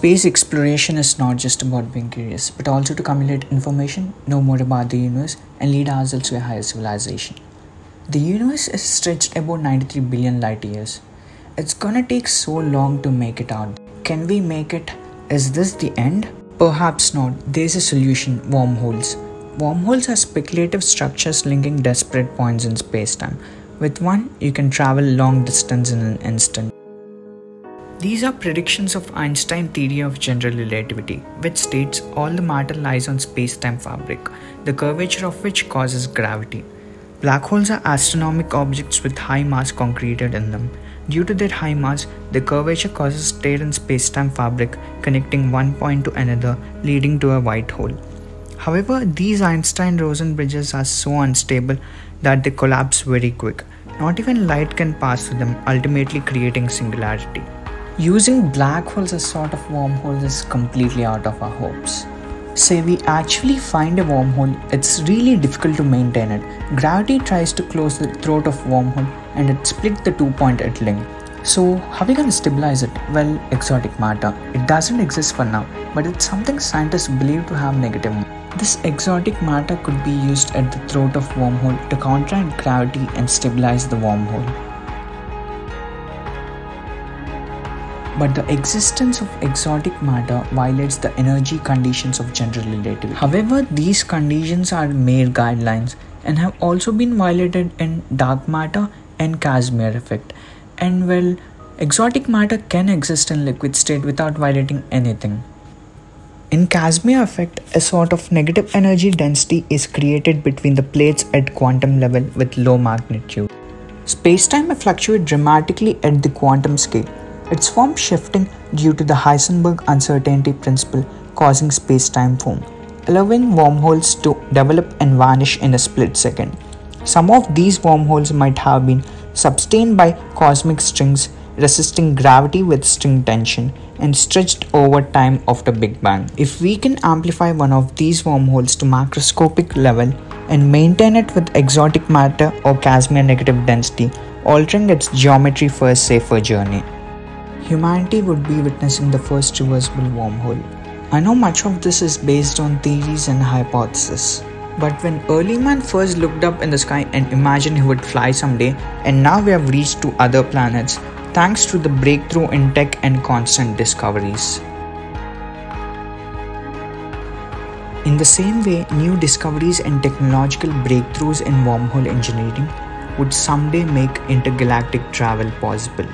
Space exploration is not just about being curious, but also to accumulate information, know more about the universe, and lead ourselves to a higher civilization. The universe is stretched about 93 billion light years. It's gonna take so long to make it out. Can we make it? Is this the end? Perhaps not. There's a solution: wormholes. Wormholes are speculative structures linking disparate points in space-time. With one, you can travel long distance in an instant. These are predictions of Einstein's theory of general relativity, which states all the matter lies on space-time fabric, the curvature of which causes gravity. Black holes are astronomical objects with high mass concreted in them. Due to their high mass, the curvature causes tear in space-time fabric, connecting one point to another, leading to a white hole. However, these Einstein-Rosen bridges are so unstable that they collapse very quick. Not even light can pass through them, ultimately creating singularity. Using black holes as sort of wormholes is completely out of our hopes. Say we actually find a wormhole, it's really difficult to maintain it. Gravity tries to close the throat of wormhole and it splits the two-pointed link. So how are we going to stabilize it? Well, exotic matter. It doesn't exist for now, but it's something scientists believe to have negative. This exotic matter could be used at the throat of wormhole to counteract gravity and stabilize the wormhole. But the existence of exotic matter violates the energy conditions of general relativity. However, these conditions are mere guidelines and have also been violated in dark matter and Casimir effect. And well, exotic matter can exist in liquid state without violating anything. In Casimir effect, a sort of negative energy density is created between the plates at quantum level with low magnitude. Space-time may fluctuate dramatically at the quantum scale. Its form shifting due to the Heisenberg uncertainty principle causing space-time foam, allowing wormholes to develop and vanish in a split second. Some of these wormholes might have been sustained by cosmic strings resisting gravity with string tension and stretched over time after Big Bang. If we can amplify one of these wormholes to macroscopic level and maintain it with exotic matter or Casimir negative density, altering its geometry for a safer journey, humanity would be witnessing the first reversible wormhole. I know much of this is based on theories and hypotheses, but when early man first looked up in the sky and imagined he would fly someday, and now we have reached to other planets thanks to the breakthrough in tech and constant discoveries. In the same way, new discoveries and technological breakthroughs in wormhole engineering would someday make intergalactic travel possible.